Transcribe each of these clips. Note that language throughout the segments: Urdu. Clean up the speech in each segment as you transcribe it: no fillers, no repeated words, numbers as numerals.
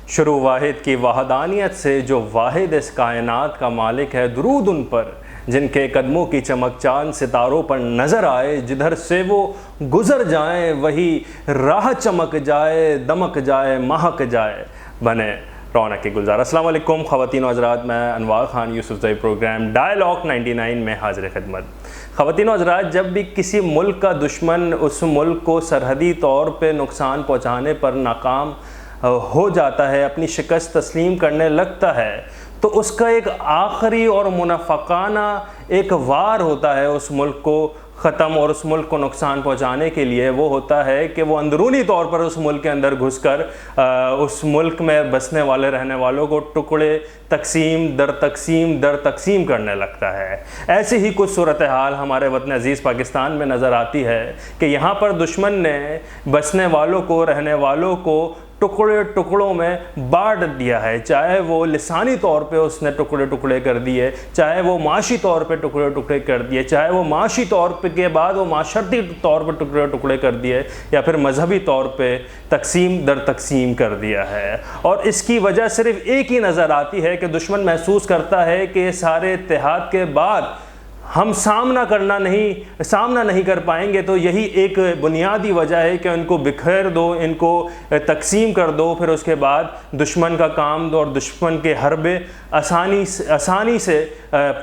شروع واحد کی وحدانیت سے جو واحد اس کائنات کا مالک ہے، درود ان پر جن کے قدموں کی چمک چاند ستاروں پر نظر آئے، جدھر سے وہ گزر جائیں وہی راہ چمک جائے، دمک جائے، مہک جائے، بنے رونق کے گلزار۔ السلام علیکم خواتین و حضرات، میں انوار خان یوسف زئی پروگرام ڈائلاگ 99 میں حاضر خدمت۔ خواتین و حضرات، جب بھی کسی ملک کا دشمن اس ملک کو سرحدی طور پہ نقصان پہنچانے پر ناکام ہو جاتا ہے، اپنی شکست تسلیم کرنے لگتا ہے، تو اس کا ایک آخری اور منافقانہ ایک وار ہوتا ہے اس ملک کو ختم اور اس ملک کو نقصان پہنچانے کے لیے۔ وہ ہوتا ہے کہ وہ اندرونی طور پر اس ملک کے اندر گھس کر اس ملک میں بسنے والے رہنے والوں کو ٹکڑے تقسیم در تقسیم کرنے لگتا ہے۔ ایسی ہی کچھ صورتحال ہمارے وطن عزیز پاکستان میں نظر آتی ہے کہ یہاں پر دشمن نے بسنے والوں کو، رہنے والوں کو ٹکڑوں میں بانٹ دیا ہے، چاہے وہ لسانی طور پہ اس نے ٹکڑے کر دیے، چاہے وہ معاشی طور پہ ٹکڑے کر دیے، چاہے وہ معاشی طور پہ کے بعد وہ معاشرتی طور پہ ٹکڑے کر دیے، یا پھر مذہبی طور پہ تقسیم در تقسیم کر دیا ہے۔ اور اس کی وجہ صرف ایک ہی نظر آتی ہے کہ دشمن محسوس کرتا ہے کہ یہ سارے اتحاد کے بعد ہم سامنا نہیں کر پائیں گے، تو یہی ایک بنیادی وجہ ہے کہ ان کو بکھیر دو، ان کو تقسیم کر دو، پھر اس کے بعد دشمن کا کام دو اور دشمن کے حربے آسانی سے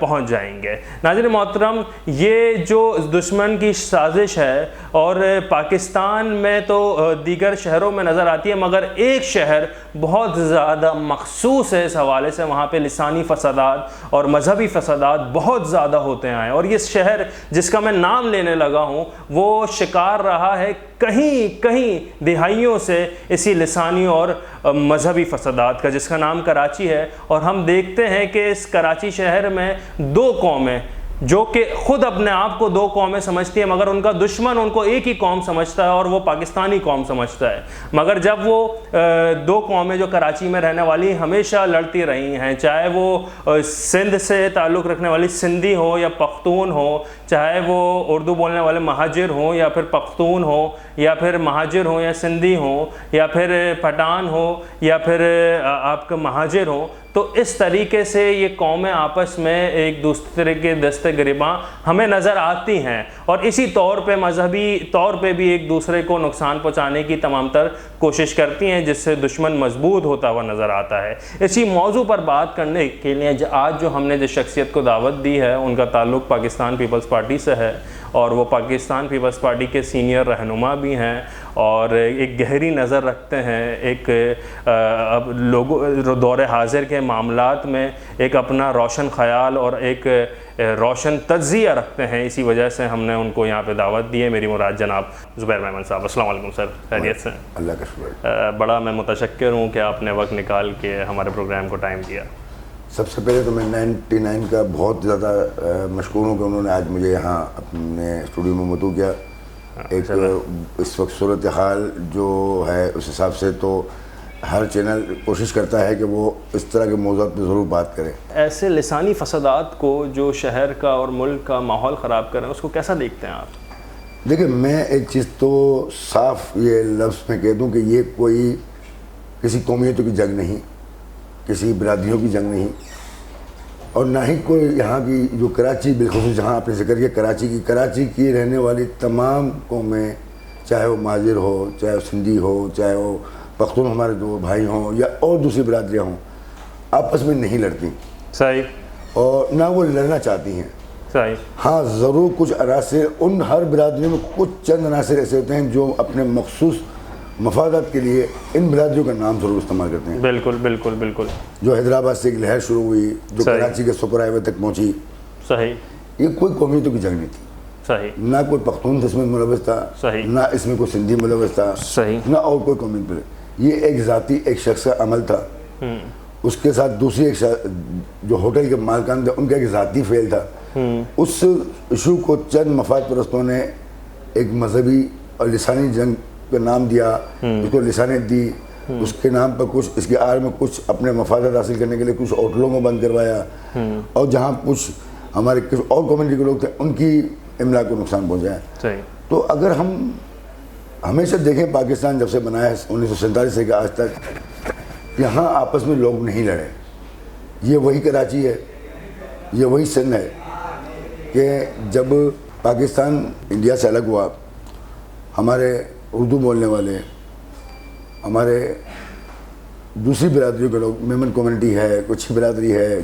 پہنچ جائیں گے۔ ناظرین محترم، یہ جو دشمن کی سازش ہے اور پاکستان میں تو دیگر شہروں میں نظر آتی ہے، مگر ایک شہر بہت زیادہ مخصوص ہے اس حوالے سے، وہاں پہ لسانی فسادات اور مذہبی فسادات بہت زیادہ ہوتے ہیں، اور یہ شہر جس کا میں نام لینے لگا ہوں وہ شکار رہا ہے کہیں دہائیوں سے اسی لسانی اور مذہبی فسادات کا، جس کا نام کراچی ہے۔ اور ہم دیکھتے ہیں کہ اس کراچی شہر میں دو قومیں جو کہ خود اپنے آپ کو دو قومیں سمجھتی ہیں، مگر ان کا دشمن ان کو ایک ہی قوم سمجھتا ہے اور وہ پاکستانی قوم سمجھتا ہے۔ مگر جب وہ دو قومیں جو کراچی میں رہنے والی ہمیشہ لڑتی رہی ہیں، چاہے وہ سندھ سے تعلق رکھنے والی سندھی ہو یا پختون ہو، چاہے وہ اردو بولنے والے مہاجر ہوں یا پھر پختون ہو، یا پھر مہاجر ہوں یا سندھی ہوں، یا پھر پٹھان ہو یا پھر آپ کا مہاجر ہوں، تو اس طریقے سے یہ قومیں آپس میں ایک دوسرے کے دست گریباں ہمیں نظر آتی ہیں، اور اسی طور پہ مذہبی طور پہ بھی ایک دوسرے کو نقصان پہنچانے کی تمام تر کوشش کرتی ہیں، جس سے دشمن مضبوط ہوتا ہوا نظر آتا ہے۔ اسی موضوع پر بات کرنے کے لیے آج جو ہم نے جس شخصیت کو دعوت دی ہے، ان کا تعلق پاکستان پیپلز پارٹی سے ہے، اور وہ پاکستان پیپلز پارٹی کے سینئر رہنما بھی ہیں، اور ایک گہری نظر رکھتے ہیں، ایک دور حاضر کے معاملات میں ایک اپنا روشن خیال اور ایک روشن تجزیہ رکھتے ہیں۔ اسی وجہ سے ہم نے ان کو یہاں پہ دعوت دی ہے۔ میری مراد جناب زبیر میمن صاحب۔ السلام علیکم سر، خیریت سے؟ اللہ کا شکر۔ بڑا میں متشکر ہوں کہ آپ نے وقت نکال کے ہمارے پروگرام کو ٹائم دیا۔ سب سے پہلے تو میں 99 کا بہت زیادہ مشکور ہوں کہ انہوں نے آج مجھے یہاں اپنے اسٹوڈیو میں مدعو کیا۔ ایک اس وقت صورتحال جو ہے اس حساب سے تو ہر چینل کوشش کرتا ہے کہ وہ اس طرح کے موضوعات پہ ضرور بات کرے۔ ایسے لسانی فسادات کو جو شہر کا اور ملک کا ماحول خراب کر رہے ہیں، اس کو کیسا دیکھتے ہیں آپ؟ دیکھیں، میں ایک چیز تو صاف یہ لفظ میں کہہ دوں کہ یہ کوئی کسی قومیتوں کی جنگ نہیں، کسی برادریوں کی جنگ نہیں، اور نہ ہی کوئی یہاں کی جو کراچی، بالخصوص جہاں آپ نے ذکر کیا کراچی کی رہنے والی تمام قومیں، چاہے وہ مہاجر ہو، چاہے وہ سندھی ہو، چاہے وہ پختون ہمارے دو بھائی ہوں یا اور دوسری برادریاں ہوں، آپس میں نہیں لڑتی۔ صحیح۔ اور نہ وہ لڑنا چاہتی ہیں۔ صحیح۔ ہاں ضرور کچھ عناصر، ان ہر برادریوں میں کچھ چند عناصر ایسے ہوتے ہیں جو اپنے مخصوص مفادات کے لیے ان برادریوں کا نام ضرور استعمال کرتے ہیں۔ بالکل بالکل بالکل۔ جو حیدرآباد سے ایک لہر شروع ہوئی جو کراچی کے سپر ہائی وے تک پہنچی، صحیح، یہ کوئی قومیتوں کی جنگ نہیں تھی۔ صحیح۔ نہ کوئی پختون اس میں ملوث تھا، صحیح، نہ اس میں کوئی سندھی ملوث تھا، صحیح، نہ اور کوئی قومیت۔ یہ ایک ذاتی ایک شخص کا عمل تھا، اس کے ساتھ دوسری ایک جو ہوٹل کے مالکان تھے ان کا ایک ذاتی فعل تھا۔ اس ایشو کو چند مفاد پرستوں نے ایک مذہبی اور لسانی جنگ کا نام دیا، اس کو لسانیت دی، اس کے نام پر کچھ اس کی آڑ میں کچھ اپنے مفادات حاصل کرنے کے لیے کچھ ہوٹلوں کو بند کروایا، اور جہاں کچھ ہمارے کچھ اور کمیونٹی کے لوگ تھے ان کی املاک کو نقصان پہنچایا۔ تو اگر ہم ہمیشہ دیکھیں پاکستان جب سے بنا ہے 1947 سے کہ آج تک یہاں آپس میں لوگ نہیں لڑے. یہ وہی کراچی ہے, یہ وہی سندھ ہے کہ جب پاکستان انڈیا سے الگ ہوا, ہمارے اردو بولنے والے, ہمارے دوسری برادریوں کے لوگ, میمن کمیونٹی ہے, کچھ برادری ہے,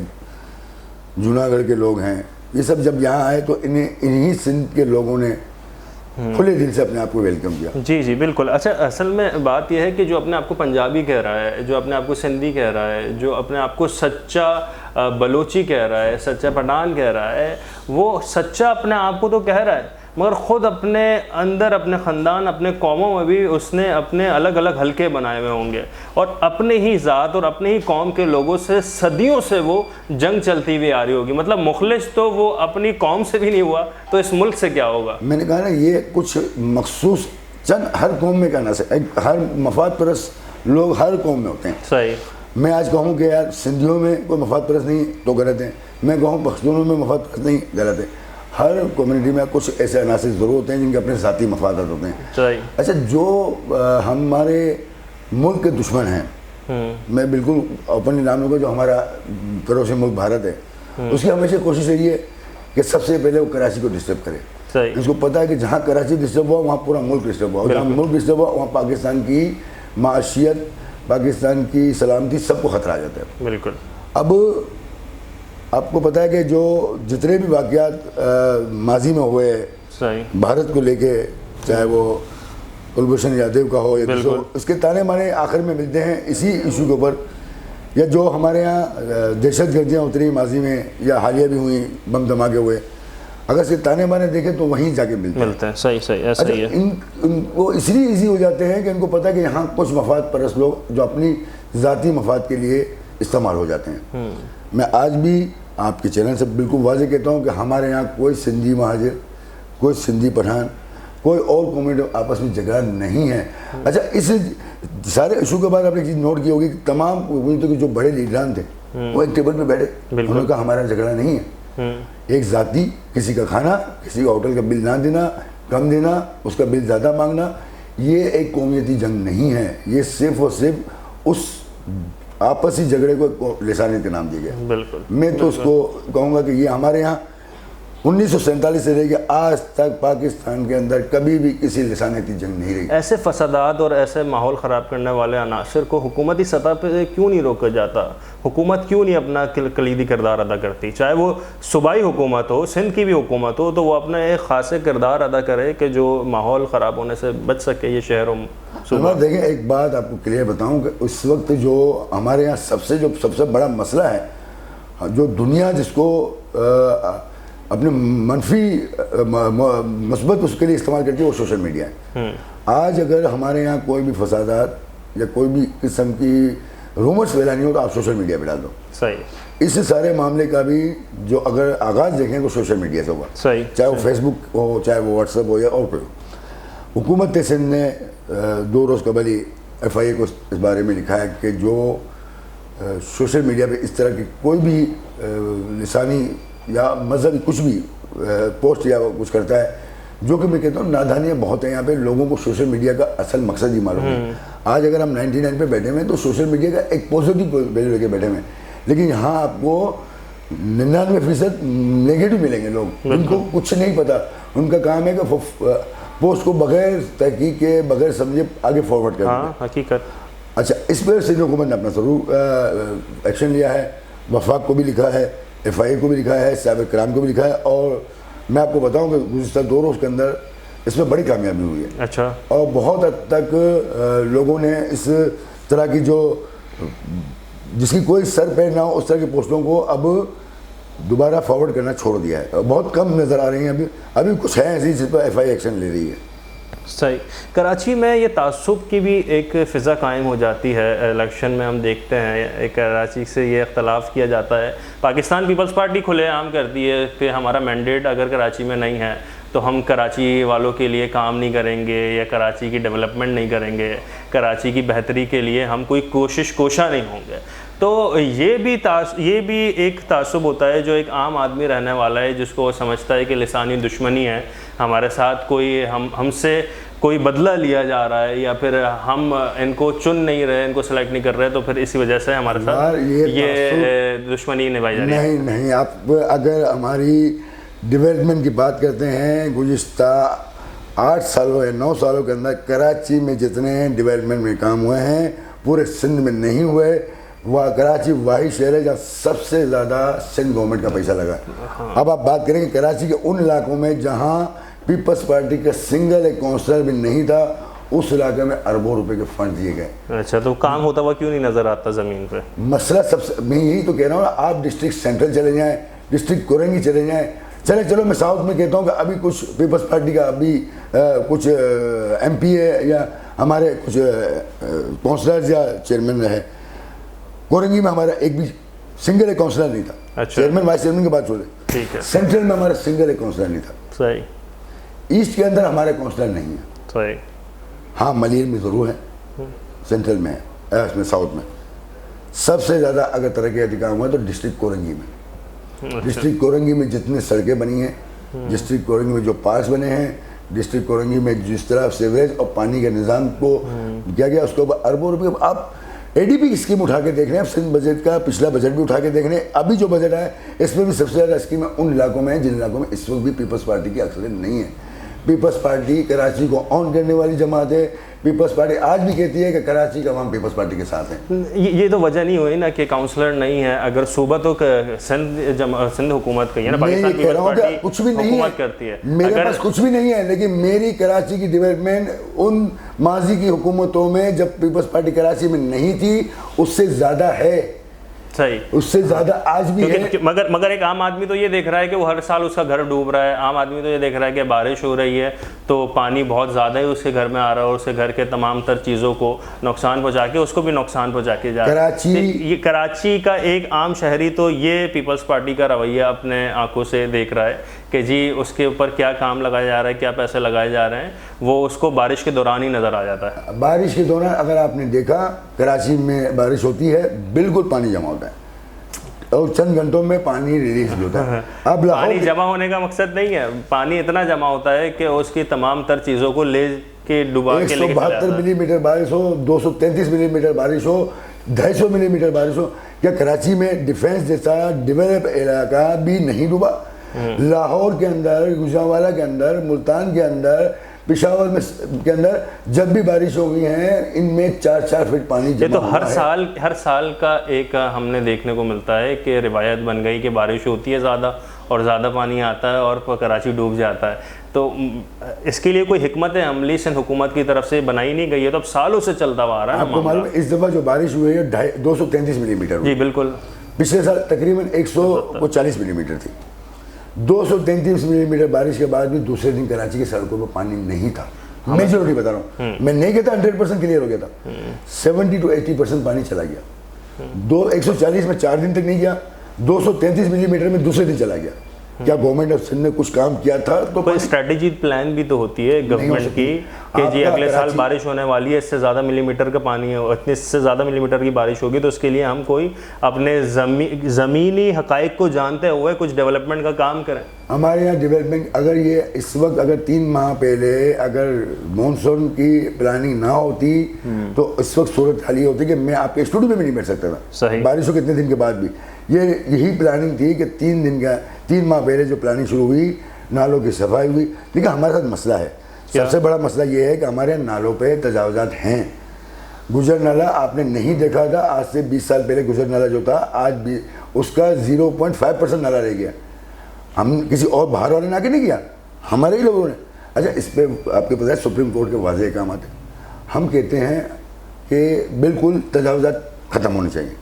جوناگڑھ کے لوگ ہیں, یہ سب جب یہاں آئے تو انہی سندھ کے لوگوں نے کھلے دل سے اپنے آپ کو ویلکم کیا. جی جی بالکل. اچھا اصل میں بات یہ ہے کہ جو اپنے آپ کو پنجابی کہہ رہا ہے, جو اپنے آپ کو سندھی کہہ رہا ہے, جو اپنے آپ کو سچا بلوچی کہہ رہا ہے, سچا پٹھان کہہ رہا ہے, وہ سچا اپنے آپ کو تو کہہ رہا ہے, مگر خود اپنے اندر, اپنے خاندان, اپنے قوموں میں بھی اس نے اپنے الگ الگ حلقے بنائے ہوئے ہوں گے, اور اپنے ہی ذات اور اپنے ہی قوم کے لوگوں سے صدیوں سے وہ جنگ چلتی ہوئی آ رہی ہوگی. مطلب مخلص تو وہ اپنی قوم سے بھی نہیں ہوا تو اس ملک سے کیا ہوگا؟ میں نے کہا نا, یہ کچھ مخصوص چند ہر قوم میں کہنا سے, ہر مفاد پرست لوگ ہر قوم میں ہوتے ہیں. صحیح. میں آج کہوں کہ یار سندھیوں میں کوئی مفاد پرست نہیں تو غلط ہے, میں کہوں پختونوں میں مفاد پرست نہیں, غلط ہے. ہر کمیونٹی میں کچھ ایسے عناصر ضرور ہوتے ہیں جن کے اپنے ذاتی مفادات ہوتے ہیں. صحیح. اچھا, جو ہمارے ملک کے دشمن ہیں, میں بالکل اوپنلی نام لوں گا, جو ہمارا پڑوسی ملک بھارت ہے, اس کی ہمیشہ کوشش رہی ہے کہ سب سے پہلے وہ کراچی کو ڈسٹرب کرے. صحیح. اس کو پتہ ہے کہ جہاں کراچی ڈسٹرب ہوا وہاں پورا ملک ڈسٹرب ہوا, جہاں ملک ڈسٹرب ہوا وہاں پاکستان کی معاشیت, پاکستان کی سلامتی, سب کو خطرہ آ جاتا ہے. بالکل. اب آپ کو پتہ ہے کہ جو جتنے بھی واقعات ماضی میں ہوئے بھارت کو لے کے, چاہے وہ کلبھوشن یادیو کا ہو یا اس کے تانے مانے آخر میں ملتے ہیں اسی ایشو کے اوپر, یا جو ہمارے یہاں دہشت گردیاں اتری ماضی میں یا حالیہ بھی ہوئیں, بم دھماکے ہوئے, اگر اس کے تانے مانے دیکھیں تو وہیں جا کے ملتے ہیں. صحیح صحیح ایسا ہی ہے. وہ اس لیے ایزی ہو جاتے ہیں کہ ان کو پتہ ہے کہ یہاں کچھ مفاد پرست لوگ جو اپنی ذاتی مفاد کے لیے استعمال ہو جاتے ہیں. میں آج بھی آپ کے چینل سے بالکل واضح کہتا ہوں کہ ہمارے یہاں کوئی سندھی مہاجر, کوئی سندھی پٹھان, کوئی اور کمیونٹی آپس میں جھگڑا نہیں ہے. اچھا, اس سارے ایشو کے بعد آپ نے ایک چیز نوٹ کی ہوگی کہ تمام کمیونٹی کے جو بڑے لیڈران تھے وہ ایک ٹیبل پہ بیٹھے, انہوں نے کہا ہمارا جھگڑا نہیں ہے. ایک ذاتی کسی کا کھانا, کسی کا ہوٹل کا بل نہ دینا, کم دینا, اس کا بل زیادہ مانگنا, یہ ایک قومیتی جنگ نہیں ہے. یہ صرف اور صرف اس آپسی جھگڑے کو لسانیت کا نام دیا گیا. بالکل. میں تو اس کو کہوں گا کہ یہ ہمارے یہاں 1947 سے لے کے آج تک پاکستان کے اندر کبھی بھی کسی لسانیتی جنگ نہیں رہی. ایسے فسادات اور ایسے ماحول خراب کرنے والے عناصر کو حکومتی سطح پہ کیوں نہیں روکا جاتا؟ حکومت کیوں نہیں اپنا کلیدی کردار ادا کرتی؟ چاہے وہ صوبائی حکومت ہو, سندھ کی بھی حکومت ہو, تو وہ اپنا ایک خاص کردار ادا کرے کہ جو ماحول خراب ہونے سے بچ سکے یہ شہر و صوبہ. دیکھیں, ایک بات آپ کو کلیئر بتاؤں کہ اس وقت جو ہمارے یہاں سب سے بڑا مسئلہ ہے, جو دنیا جس کو اپنے منفی مثبت اس کے لیے استعمال کرتی ہے, وہ سوشل میڈیا ہے. آج اگر ہمارے یہاں کوئی بھی فسادات یا کوئی بھی قسم کی رومرز پھیلانی ہو تو آپ سوشل میڈیا پہ ڈال دو. صحیح. اس سارے معاملے کا بھی جو اگر آغاز دیکھیں تو سوشل میڈیا سے ہوا. صحیح. چاہے وہ فیس بک ہو, چاہے وہ واٹس ایپ ہو یا اور کوئی. حکومت سندھ نے 2 روز قبل ہی FIA کو اس بارے میں لکھا ہے کہ جو سوشل میڈیا پہ اس طرح کی کوئی بھی لسانی یا مذہبی کچھ بھی پوسٹ یا کچھ کرتا ہے, جو کہ میں کہتا ہوں نادانیاں بہت ہیں یہاں پہ. لوگوں کو سوشل میڈیا کا اصل مقصد ہی معلوم ہے. آج اگر ہم 99 پہ بیٹھے ہوئے ہیں تو سوشل میڈیا کا ایک پازیٹیو ویلیو لے کے بیٹھے ہوئے ہیں, لیکن یہاں آپ کو 99% نیگیٹو ملیں گے لوگ. ان کو کچھ نہیں پتا, ان کا کام ہے کہ پوسٹ کو بغیر تحقیق کے, بغیر سمجھے آگے فارورڈ کر دیں. حقیقت. اچھا, اس پہ سندھ حکومت نے اپنا ضرور ایکشن لیا ہے. وفاق کو بھی لکھا ہے, FIA کو بھی لکھا ہے, صحابہ کرام کو بھی لکھا ہے, اور میں آپ کو بتاؤں کہ گزشتہ 2 روز کے اندر اس میں بڑی کامیابی ہوئی ہے. اچھا. اور بہت حد تک لوگوں نے اس طرح کی جو جس کی کوئی سر پیر نہ ہو اس طرح کی پوسٹوں کو اب دوبارہ فارورڈ کرنا چھوڑ دیا ہے. بہت کم نظر آ رہی ہیں. ابھی کچھ ہیں ایسی جس پر FIA ایکشن لے رہی ہے. صحیح. کراچی میں یہ تعصب کی بھی ایک فضا قائم ہو جاتی ہے. الیکشن میں ہم دیکھتے ہیں کراچی سے یہ اختلاف کیا جاتا ہے. پاکستان پیپلز پارٹی کھلے عام کرتی ہے کہ ہمارا مینڈیٹ اگر کراچی میں نہیں ہے تو ہم کراچی والوں کے لیے کام نہیں کریں گے, یا کراچی کی ڈیولپمنٹ نہیں کریں گے, کراچی کی بہتری کے لیے ہم کوئی کوشاں نہیں ہوں گے. تو یہ بھی ایک تعصب ہوتا ہے جو ایک عام آدمی رہنے والا ہے, جس کو وہ سمجھتا ہے کہ لسانی دشمنی ہے ہمارے ساتھ, کوئی ہم سے کوئی بدلہ لیا جا رہا ہے یا پھر ہم ان کو چن نہیں رہے, ان کو سلیکٹ نہیں کر رہے, تو پھر اسی وجہ سے ہمارے ساتھ یہ دشمنی نبھائی جا رہی ہے؟ نہیں, آپ اگر ہماری ڈیولپمنٹ کی بات کرتے ہیں گزشتہ 8 سالوں یا 9 سالوں کے اندر کراچی میں جتنے ڈیولپمنٹ میں کام ہوئے ہیں پورے سندھ میں نہیں ہوئے. وہ کراچی واحد شہر ہے جہاں سب سے زیادہ سندھ گورنمنٹ کا پیسہ لگا. اب آپ بات کریں کہ کراچی کے ان علاقوں میں جہاں پیپلز پارٹی کا سنگل ایک کونسلر بھی نہیں تھا, اس علاقے میں اربوں روپے کے فنڈ دیے گئے. اچھا, تو کام ہوتا ہوا کیوں نہیں نظر آتا زمین پہ؟ مسئلہ سب سے, میں یہی تو کہہ رہا ہوں نا, آپ ڈسٹرکٹ سینٹرل چلے جائیں, ڈسٹرکٹ کورنگی چلے جائیں, چلو میں ساؤتھ میں کہتا ہوں کہ ابھی کچھ پیپلز پارٹی کا ابھی کچھ ایم پی ہے یا ہمارے کچھ کونسلرز یا چیئرمین رہے. کورنگی میں ہمارا ایک بھی سنگل ایک کونسلر نہیں تھا. چیئرمین وائس چیئرمین کی بات چھوڑے, سینٹرل میں ہمارا سنگل ایک کونسلر نہیں تھا. صحیح. ایسٹ کے اندر ہمارے کونسلر نہیں ہیں. صحیح. ہاں ملیر میں ضرور ہے, سینٹرل میں ہے, اس میں ساؤتھ میں. سب سے زیادہ اگر ترقیاتی کام ہوا تو ڈسٹرکٹ کورنگی میں. ڈسٹرکٹ کورنگی میں جتنے سڑکیں بنی ہیں, ڈسٹرکٹ کورنگی میں جو پارکس بنے ہیں, ڈسٹرکٹ کورنگی میں جس طرح سیوریج اور پانی کے نظام کو کیا گیا, اس کے اوپر اربوں روپے. آپ اے ڈی پی اسکیم اٹھا کے دیکھ رہے ہیں, سندھ بجٹ کا پچھلا بجٹ بھی اٹھا کے دیکھ رہے ہیں, ابھی جو بجٹ ہے اس میں بھی سب سے زیادہ اسکیمیں ان علاقوں میں ہیں جن علاقوں میں اس وقت بھی پیپلز پارٹی کی اکثریت نہیں ہے. پیپلز پارٹی کراچی کو آن کرنے والی جماعت ہے. پیپلز پارٹی آج بھی کہتی ہے کہ کراچی کا عوام پیپلز پارٹی کے ساتھ ہے. یہ تو وجہ نہیں ہوئی نا کہ کاؤنسلر نہیں ہے. اگر صوبہ تو سندھ حکومت کا ہے نا, پاکستان پیپلز پارٹی کچھ بھی نہیں حکومت کرتی ہے. میرے پاس کچھ بھی نہیں ہے, لیکن میری کراچی کی ڈیولپمنٹ ان ماضی کی حکومتوں میں جب پیپلز پارٹی کراچی میں نہیں تھی اس سے زیادہ ہے. صحیح, اس سے زیادہ آج بھی ہے. مگر ایک عام آدمی تو یہ دیکھ رہا ہے کہ وہ ہر سال اس کا گھر ڈوب رہا ہے. عام آدمی تو یہ دیکھ رہا ہے کہ بارش ہو رہی ہے تو پانی بہت زیادہ ہی اس کے گھر میں آ رہا ہے اور اس کے گھر کے تمام تر چیزوں کو نقصان پہنچا کے اس کو بھی نقصان پہنچا کے جا رہا ہے. یہ کراچی کا ایک عام شہری تو یہ پیپلز پارٹی کا رویہ اپنے آنکھوں سے دیکھ رہا ہے کہ جی اس کے اوپر کیا کام لگایا جا رہا ہے, کیا پیسے لگائے جا رہے ہیں, وہ اس کو بارش کے دوران ہی نظر آ جاتا ہے. بارش کے دوران اگر آپ نے دیکھا کراچی میں بارش ہوتی ہے بالکل پانی جمع ہوتا ہے اور چند گھنٹوں میں پانی ریلیز بھی ہوتا ہے. اب پانی جمع ہونے کا مقصد نہیں ہے, پانی اتنا جمع ہوتا ہے کہ اس کی تمام تر چیزوں کو لے کے ڈبا کے لے کے 172 ملی میٹر بارش ہو, 233 ملی میٹر بارش ہو, 250 ملی میٹر بارش ہو. کیا کراچی میں ڈیفینس جیسا ڈیولپ علاقہ بھی نہیں ڈوبا؟ لاہور کے اندر, گجرانوالہ کے اندر, ملتان کے اندر, پشاور میں کے اندر جب بھی بارش ہو گئی ہیں ان میں 4 فٹ پانی جمع ہوا ہے. تو ہر سال کا ایک ہم نے دیکھنے کو ملتا ہے کہ روایت بن گئی کہ بارش ہوتی ہے زیادہ اور زیادہ پانی آتا ہے اور کراچی ڈوب جاتا ہے. تو اس کے لیے کوئی حکمت عملی سندھ حکومت کی طرف سے بنائی نہیں گئی ہے, تو اب سالوں سے چلتا ہوا رہا ہے. آپ کو معلوم ہے اس دفعہ جو بارش ہوئی ہے 233 ملی میٹر. جی بالکل. پچھلے سال تقریباً 140 ملی میٹر تھی. 233 ملی میٹر بارش کے بعد بھی دوسرے دن کراچی کی سڑکوں پر پانی نہیں تھا. میجورٹی بتا رہا ہوں, میں نہیں کہتا 100% کلیئر ہو گیا تھا, 70 to 80% پانی چلا گیا. 140 میں 4 دن تک نہیں گیا, 233 ملی میٹر میں دوسرے دن چلا گیا. کیا گورنمنٹ آف سندھ نے کچھ کام کیا تھا؟ تو کوئی اسٹریٹجی پلان بھی تو ہوتی ہے گورنمنٹ کی کہ جی اگلے سال بارش ہونے والی ہے, اس سے زیادہ ملی میٹر کا پانی ہے, اتنے سے زیادہ ملی میٹر کی بارش ہوگی تو اس کے لیے ہم کوئی اپنے زمینی حقائق کو جانتے ہوئے کچھ ڈیولپمنٹ کا کام کریں. ہمارے یہاں ڈیولپمنٹ اگر یہ اس وقت اگر 3 ماہ پہلے اگر مونسون کی پلاننگ نہ ہوتی تو اس وقت صورت حال یہ ہوتی کہ میں آپ کے اسٹوڈیو میں بھی نہیں بیٹھ سکتا تھا. صحیح. بارش ہو کتنے دن کے بعد بھی یہی پلاننگ تھی کہ 3 ماہ پہلے جو پلاننگ شروع ہوئی, نالوں کی صفائی ہوئی. لیکن ہمارے ساتھ مسئلہ ہے, سب سے بڑا مسئلہ یہ ہے کہ ہمارے نالوں پہ تجاوزات ہیں. گجر نالہ آپ نے نہیں دیکھا تھا, آج سے 20 سال پہلے گجر نالہ جو تھا آج بھی اس کا 0.5% نالہ رہ گیا. ہم کسی اور باہر والے نے آ کے نہیں کیا, ہمارے ہی لوگوں نے. اچھا اس پہ آپ کے پتہ ہے سپریم کورٹ کے واضح احکامات ہیں. ہم کہتے ہیں کہ بالکل تجاوزات ختم ہونے چاہیے.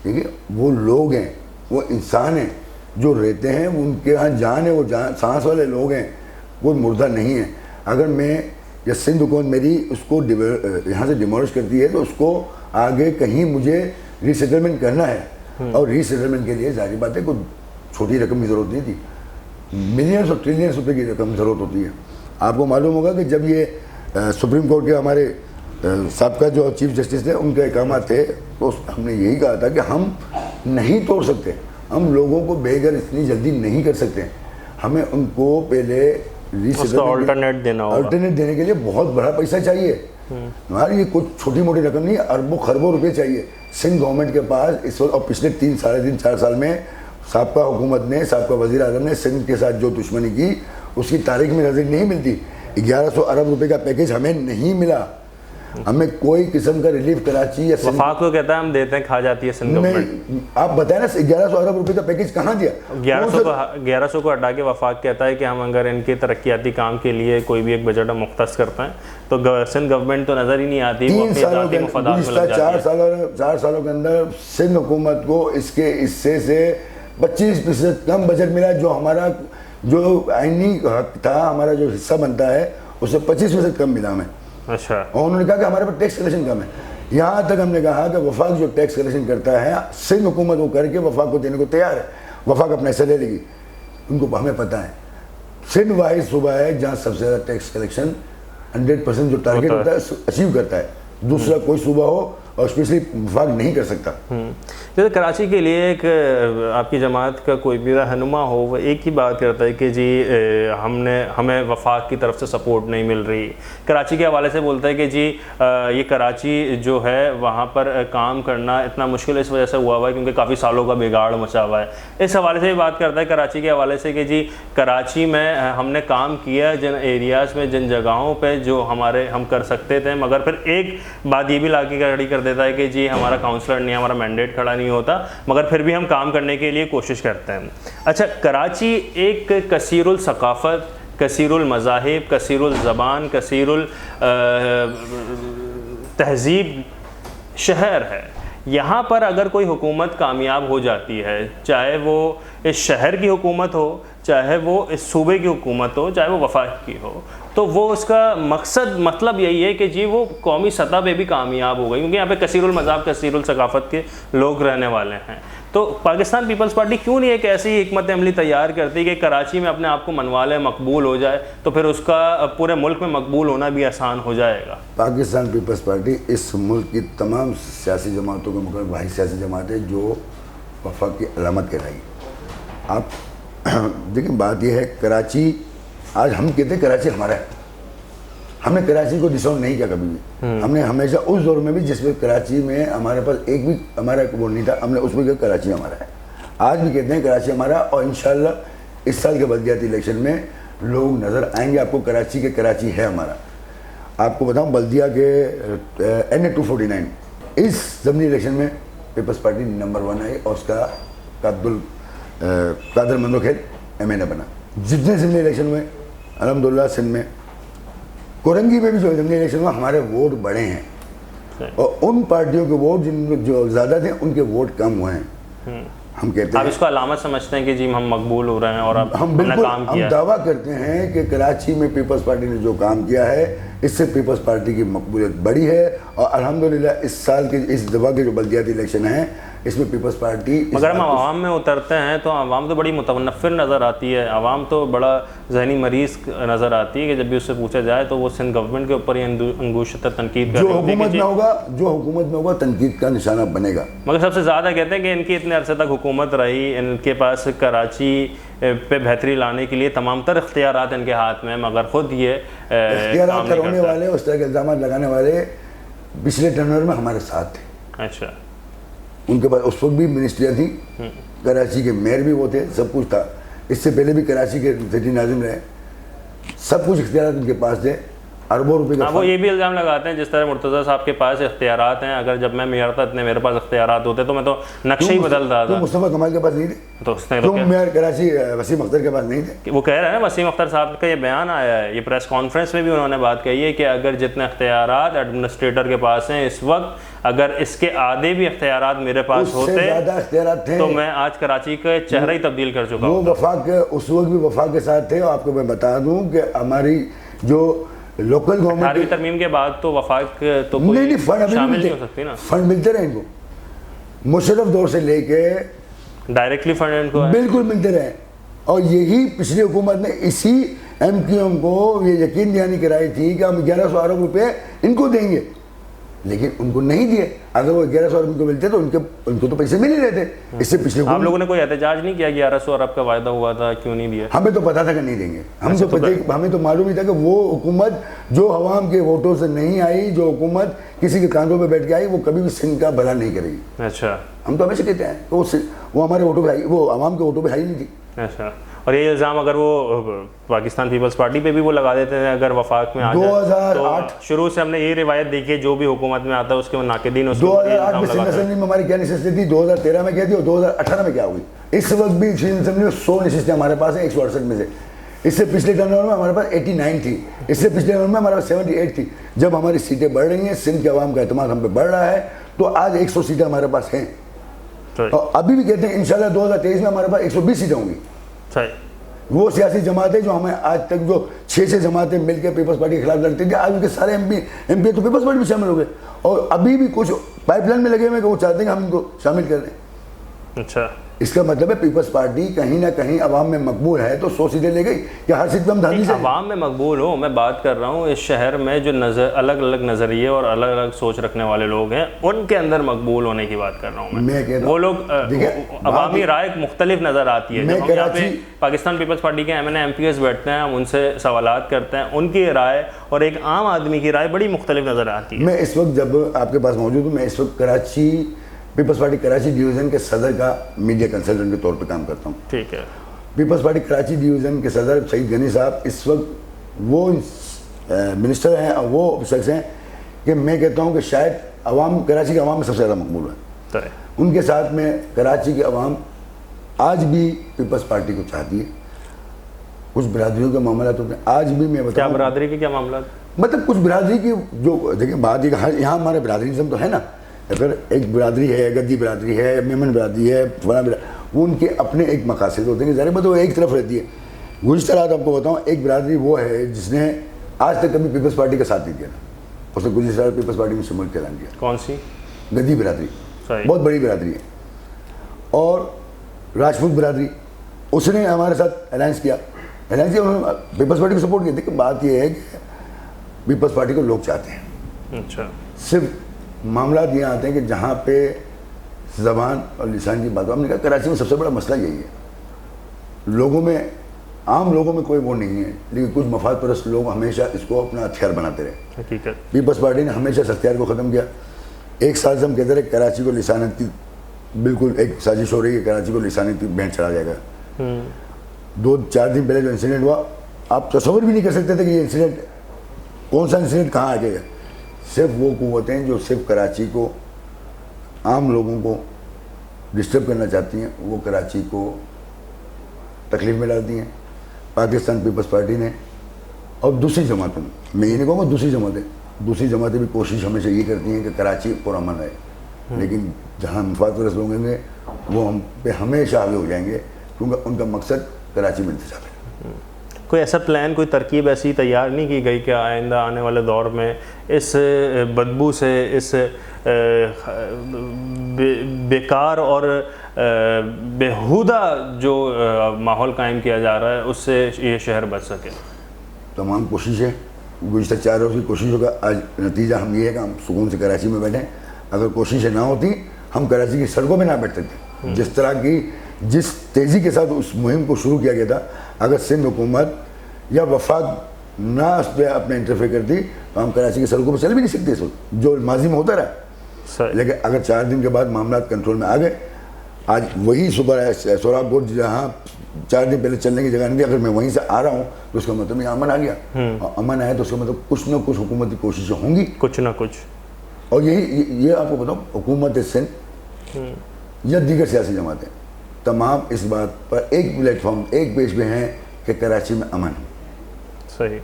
ٹھیک ہے, وہ لوگ ہیں, وہ انسان ہیں جو رہتے ہیں, ان کے ہاں جان ہے, وہ سانس والے لوگ ہیں, وہ مردہ نہیں ہیں. اگر میں یا سندھ حکومت میری اس کو یہاں سے ڈیمولش کرتی ہے تو اس کو آگے کہیں مجھے ری سیٹلمنٹ کرنا ہے, اور ری سیٹلمنٹ کے لیے ظاہری بات ہے کوئی چھوٹی رقم کی ضرورت نہیں تھی, ملینس اور ٹریلینس روپے کی رقم ضرورت ہوتی ہے. آپ کو معلوم ہوگا کہ جب یہ سپریم کورٹ کے ہمارے سابقہ جو چیف جسٹس تھے ان کے احکامات تھے تو ہم نے یہی کہا تھا کہ ہم نہیں توڑ سکتے, ہم لوگوں کو بے گھر اتنی جلدی نہیں کر سکتے. ہمیں ان کو پہلے آلٹرنیٹ دینا ہوگا. آلٹرنیٹ دینے کے لیے بہت بڑا پیسہ چاہیے. ہماری یہ کچھ چھوٹی موٹی رقم نہیں, اربوں خربوں روپے چاہیے سندھ گورنمنٹ کے پاس اس وقت. اور پچھلے 3 ساڑھے 3 4 سال میں سابقہ حکومت نے, سابقہ وزیر اعظم نے سندھ کے ساتھ جو دشمنی کی اس کی تاریخ میں نظر نہیں ملتی. 1100 ارب روپے کا پیکیج ہمیں نہیں ملا, ہمیں کوئی قسم کا ریلیف کراچی یا وفاق کو کہتا ہے ہم دیتے ہیں, کھا جاتی ہے سندھ گورنمنٹ. نہیں, آپ بتائیں نا 1100 ارب روپے کا پیکیج کہاں دیا؟ 1100 کو ہٹا کے وفاق کہتا ہے کہ ہم اگر ان کے ترقیاتی کام کے لیے کوئی بھی ایک بجٹ مختص کرتے ہیں تو سندھ گورنمنٹ تو نظر ہی نہیں آتی. 3 سالوں کے اندر 4 سالوں کے اندر سندھ حکومت کو اس کے حصے سے 25% کم بجٹ ملا. جو ہمارا جو آئینی حق تھا, ہمارا جو حصہ بنتا ہے اس سے 25% کم ملا ہمیں. اچھا. اور انہوں نے کہا کہ ہمارے پاس ٹیکس کلیکشن کم ہے. یہاں تک ہم نے کہا کہ وفاق جو ٹیکس کلیکشن کرتا ہے سندھ حکومت کو کر کے وفاق کو دینے کو تیار ہے. وفاق اپنا حصہ لے لے گی, ان کو ہمیں پتہ ہے. سندھ واحد صوبہ ہے جہاں سب سے زیادہ ٹیکس کلیکشن 100% جو ٹارگیٹ ہوتا ہے اچیو کرتا ہے. دوسرا کوئی صوبہ ہو اور اسپیشلی وفاق نہیں کر سکتا. جیسے کراچی کے لیے ایک آپ کی جماعت کا کوئی بھی رہنما ہو وہ ایک ہی بات کرتا ہے کہ جی ہمیں وفاق کی طرف سے سپورٹ نہیں مل رہی. کراچی کے حوالے سے بولتا ہے کہ جی یہ کراچی جو ہے وہاں پر کام کرنا اتنا مشکل اس وجہ سے ہوا ہوا ہے کیونکہ کافی سالوں کا بگاڑ مچا ہوا ہے. اس حوالے سے بھی بات کرتا ہے کراچی کے حوالے سے کہ جی کراچی میں ہم نے کام کیا جن ایریاز میں جن جگہوں پہ جو ہم کر سکتے تھے, مگر پھر ایک بات یہ بھی لا کے کھڑی کر دیتا ہے کہ جی ہمارا کاؤنسلر نہیں, ہمارا مینڈیٹ کھڑا نہیں ہوتا, مگر پھر بھی ہم کام کرنے کے لیے کوشش کرتے ہیں. اچھا, کراچی ایک کثیر الثقافت, کثیر المذاہب, کثیر الزبان, کثیر التہذیب شہر ہے. یہاں پر اگر کوئی حکومت کامیاب ہو جاتی ہے, چاہے وہ اس شہر کی حکومت ہو, چاہے وہ اس صوبے کی حکومت ہو, چاہے وہ وفاق کی ہو, تو وہ اس کا مطلب یہی ہے کہ جی وہ قومی سطح پہ بھی کامیاب ہو گئی, کیونکہ یہاں پہ کثیر المذاہب کثیر الثقافت کے لوگ رہنے والے ہیں. تو پاکستان پیپلز پارٹی کیوں نہیں ایک ایسی حکمت عملی تیار کرتی کہ کراچی میں اپنے آپ کو منوا لے, مقبول ہو جائے, تو پھر اس کا پورے ملک میں مقبول ہونا بھی آسان ہو جائے گا. پاکستان پیپلز پارٹی اس ملک کی تمام سیاسی جماعتوں کے مقابلے واحد سیاسی جماعت ہے جو وفاق کی علامت کہلائے گی. آپ دیکھیں, بات یہ ہے کراچی, آج ہم کہتے ہیں کراچی ہمارا ہے, ہم نے کراچی کو ڈساؤنڈ نہیں کیا کبھی بھی. ہم نے ہمیشہ اس دور میں بھی جس میں کراچی میں ہمارے پاس ایک بھی ہمارا وہ نہیں تھا, ہم نے اس میں کہا کراچی ہمارا ہے. آج بھی کہتے ہیں کراچی ہمارا, اور انشاءاللہ اس سال کے بلدیاتی الیکشن میں لوگ نظر آئیں گے آپ کو کراچی کے کراچی ہے ہمارا. آپ کو بتاؤں بلدیہ کے NA-249 اس ضمنی الیکشن میں پیپلز پارٹی نمبر 1 ہے, اور اس کا قادر مندوخیل MNA بنا. جتنے ضمنی الیکشن ہوئے الحمدللہ سندھ میں, کورنگی میں بھی جو ضمنی الیکشن ہوا, ہمارے ووٹ بڑے ہیں, اور ان پارٹیوں کے ووٹ جن جو زیادہ تھے ان کے ووٹ کم ہوئے ہیں. ہم کہتے ہیں آپ اس کو علامت سمجھتے ہیں کہ جی ہم مقبول ہو رہے ہیں اور اب ہم بالکل ہم دعویٰ کرتے ہیں کہ کراچی میں پیپلز پارٹی نے جو کام کیا ہے اس سے پیپلز پارٹی کی مقبولیت بڑی ہے, اور الحمدللہ اس سال کے اس دفعہ کے جو بلدیاتی الیکشن ہیں اس میں پیپلز پارٹی. مگر ہم عوام میں اترتے ہیں تو عوام تو بڑی متنفر نظر آتی ہے, عوام تو بڑا ذہنی مریض نظر آتی ہے کہ جب بھی اس سے پوچھا جائے تو وہ سندھ گورنمنٹ کے اوپر ہی انگوشت تنقید جو حکومت میں ہوگا تنقید کا نشانہ بنے گا. مگر سب سے زیادہ کہتے ہیں کہ ان کی اتنے عرصے تک حکومت رہی, ان کے پاس کراچی پہ بہتری لانے کے لیے تمام تر اختیارات ان کے ہاتھ میں, مگر خود یہ اختیارات کروانے والے, اس طرح کے الزامات لگانے والے پچھلے ٹرنر میں ہمارے ساتھ تھے. اچھا, ان کے پاس اس وقت بھی منسٹریاں تھیں, کراچی کے میئر بھی وہ تھے, سب کچھ تھا. اس سے پہلے بھی کراچی کے سٹی ناظم رہے, سب کچھ اختیارات ان کے پاس تھے, اربوں روپے کا. وہ یہ بھی الزام لگاتے ہیں جس طرح مرتضیٰ صاحب کے پاس اختیارات ہیں, اگر جب میں میئر تھا اتنے میرے پاس اختیارات ہوتے تو میں تو نقشہ ہی بدل رہا تھا. مصطفیٰ کمال کے پاس نہیں تھے, تم میئر کراچی وسیم اختر کے پاس نہیں تھے. وہ کہہ رہے ہیں وسیم اختر صاحب کا یہ بیان آیا ہے, یہ پریس کانفرنس میں بھی انہوں نے بات کہی ہے کہ اگر جتنے اختیارات ایڈمنسٹریٹر کے پاس ہیں اس وقت, اگر اس کے آدھے بھی اختیارات میرے پاس ہوتے تو میں آج کراچی کا چہرہ ہی تبدیل کر چکا ہوں. وہ وفاق کے اس وقت بھی وفاق کے ساتھ تھے, اور آپ کو میں بتا دوں کہ ہماری جو لوکل گورنمنٹ 18ویں ترمیم کے بعد تو وفاق تو کوئی شامل نہیں ہو سکتی نا. فنڈ ملتے رہے ان کو, مشرف دور سے لے کے ڈائریکٹلی فنڈ ان کو بالکل ملتے رہے, اور یہی پچھلی حکومت نے اسی MQM کو یہ یقین دہانی کرائی تھی کہ ہم 1100 ارب روپے ان کو دیں گے. لیکن ان کو نہیں دیے. اگر وہ 1100 ارب کو ملتے تو ان کو تو پیسے مل ہی رہے تھے. اس سے پچھلے آپ لوگوں نے کوئی احتجاج نہیں کیا 1100 ارب کا وعدہ ہوا تھا, کیوں نہیں دیا؟ ہمیں تو پتا تھا کہ نہیں دیں گے. ہمیں تو معلوم ہی تھا کہ وہ حکومت جو عوام کے ووٹوں سے نہیں آئی, جو حکومت کسی کے کاندھوں پہ بیٹھ کے آئی, وہ کبھی بھی سندھ کا بھلا نہیں کرے گی. اچھا, ہم تو ہمیشہ کہتے ہیں کہ وہ ہمارے ووٹوں پہ آئی, وہ عوام کے ووٹوں پہ آئی نہیں تھی. اچھا, اور یہ الزام اگر وہ پاکستان پیپلز پارٹی پہ بھی وہ لگا دیتے ہیں اگر وفاق میں آ جائے 2008 شروع سے ہم نے یہ روایت دیکھی ہے جو بھی حکومت میں آتا ہے اس کے ناقدین اس 2008 میں سندھ اسمبلی میں ہماری کیا نشستیں تھی, 2013 میں کیا تھی, اور 2018 میں کیا ہوئی. اس وقت بھی سندھ اسمبلی میں 100 نشستیں ہمارے پاس ہیں 168 میں سے. اس سے پچھلے ٹرن اوور میں ہمارے پاس 89 تھی, اس سے پچھلے ٹرن اوور میں ہمارے پاس 78 تھی. جب ہماری سیٹیں بڑھ رہی ہیں, سندھ کے عوام کا اعتماد ہم پہ بڑھ رہا ہے, تو آج 100 سیٹیں ہمارے پاس ہیں. اور ابھی بھی کہتے ہیں انشاءاللہ 2023 میں ہمارے پاس 120 سیٹیں ہوں گی. وہ سیاسی جماعتیں جو ہمیں آج تک جو 6 جماعتیں مل کے پیپلز پارٹی کے خلاف لڑتی تھیں, آج ان کے سارے ایم پی تو پیپلز پارٹی میں شامل ہو گئے, اور ابھی بھی کچھ پائپ لائن میں لگے ہوئے کہ وہ چاہتے ہیں کہ ہم ان کو شامل کر دیں. اچھا, اس کا مطلب ہے پیپلز پارٹی کہیں نہ کہیں عوام میں مقبول ہے, تو 100 سیٹیں لے گئی کہ ہر سیٹ پہ ہم دھاندلی سے عوام میں مقبول ہو. میں بات کر رہا ہوں اس شہر میں جو الگ الگ نظریے اور الگ الگ سوچ رکھنے والے لوگ ہیں, ان کے اندر مقبول ہونے کی بات کر رہا ہوں میں کہتا ہوں وہ لوگ عوامی رائے مختلف نظر آتی ہے. جب ہم یہاں پہ پاکستان پیپلز پارٹی کے ایم پی ایس بیٹھتے ہیں, ہم ان سے سوالات کرتے ہیں, ان کی رائے اور ایک عام آدمی کی رائے بڑی مختلف نظر آتی ہے. میں اس وقت جب آپ کے پاس موجود ہوں, میں اس وقت کراچی پیپلز پارٹی کراچی ڈویژن کے صدر کا میڈیا کنسلٹنٹ کے طور پہ کام کرتا ہوں. ٹھیک ہے. پیپلز پارٹی کراچی ڈویژن کے صدر سعید غنی صاحب اس وقت وہ منسٹر ہیں, اور وہ شخص ہیں کہ میں کہتا ہوں کہ شاید عوام کراچی کے عوام میں سب سے زیادہ مقبول ہے. ان کے ساتھ میں کراچی کی عوام آج بھی پیپلز پارٹی کو چاہتی ہے. کچھ برادریوں کے معاملات ہوتے ہیں آج بھی. میں بتاؤں کیا برادری کے کیا معاملات؟ مطلب کچھ برادری کی جو دیکھیں بات یہ یہاں ہمارے برادریزم تو ہے نا. اگر ایک برادری ہے, گدی برادری ہے, میمن برادری ہے, فلاں برادری, وہ ان کے اپنے ایک مقاصد ہوتے ہیں. ظاہر بات وہ ایک طرف رہتی ہے. گزشتہ رات آپ کو بتاؤں, ایک برادری وہ ہے جس نے آج تک کبھی پیپلز پارٹی کا ساتھ نہیں دیا. اس نے گزشتہ رات پیپلز پارٹی میں شمولیت کا اعلان کیا. کون سی؟ گدی برادری, بہت بڑی برادری ہے. اور راجپوت برادری, اس نے ہمارے ساتھ الائنس کیا. انہوں نے پیپلز پارٹی کو سپورٹ کیا. دیکھیں بات یہ ہے کہ پیپلز پارٹی کو لوگ چاہتے ہیں. اچھا, صرف معاملات یہ آتے ہیں کہ جہاں پہ زبان اور لسان کی بات ہو. ہم نے کہا کراچی میں سب سے بڑا مسئلہ یہی ہے, لوگوں میں عام لوگوں میں کوئی وہ نہیں ہے, لیکن کچھ مفاد پرست لوگ ہمیشہ اس کو اپنا ہتھیار بناتے رہے. حقیقت پیپلز پارٹی نے ہمیشہ اس ہتھیار کو ختم کیا. ایک سال سے ہم کہتے رہے کراچی کو لسانت کی بالکل ایک سازش ہو رہی ہے, کراچی کو لسانت کی بینڈ چڑھا جائے گا. 2-4 دن پہلے جو انسیڈنٹ ہوا, آپ تصور بھی نہیں کر سکتے تھے کہ یہ انسیڈنٹ کون سا انسیڈنٹ کہاں آ گیا. صرف وہ قوتیں جو صرف کراچی کو, عام لوگوں کو ڈسٹرب کرنا چاہتی ہیں, وہ کراچی کو تکلیف میں ڈالتی ہیں. پاکستان پیپلز پارٹی نے اور دوسری جماعتوں میں یہ نہیں کہوں گا دوسری جماعتیں بھی کوشش ہمیشہ یہ کرتی ہیں کہ کراچی پرامن رہے, لیکن جہاں مفاد پرست لوگ ہوں گے وہ ہم پہ ہمیشہ حاوی ہو جائیں گے, کیونکہ ان کا مقصد کراچی میں انتشار ہے. کوئی ایسا پلان, کوئی ترکیب ایسی تیار نہیں کی گئی کہ آئندہ آنے والے دور میں اس بدبو سے, اس بیکار اور بیہودہ جو ماحول قائم کیا جا رہا ہے اس سے یہ شہر بچ سکے؟ تمام کوششیں گزشتہ 4 روز کی کوششوں کا آج نتیجہ ہم یہ ہے کہ ہم سکون سے کراچی میں بیٹھیں. اگر کوششیں نہ ہوتی ہم کراچی کی سڑکوں میں نہ بیٹھ سکتے. جس طرح کی جس تیزی کے ساتھ اس مہم کو شروع کیا گیا تھا, اگر سندھ حکومت یا وفاق نہ اس پہ اپنے انٹرفیئر کرتی تو ہم کراچی کی سڑکوں پہ چل بھی نہیں سکتے, اس وقت جو ماضی میں ہوتا رہا. لیکن اگر 4 دن کے بعد معاملات کنٹرول میں آ گئے, آج وہی صبح سوراخ کوٹ جہاں 4 دن پہلے چلنے کی جگہ نہیں تھی, اگر میں وہیں سے آ رہا ہوں تو اس کا مطلب یہ امن آ گیا. اور امن آیا تو اس کا مطلب کچھ نہ کچھ حکومتی کوششیں ہوں گی, کچھ نہ کچھ. اور یہ آپ کو بتاؤں, حکومت سندھ یا دیگر سیاسی جماعتیں تمام اس بات پر ایک پلیٹ فارم, ایک پیج پہ ہیں کہ کراچی میں امن. صحیح.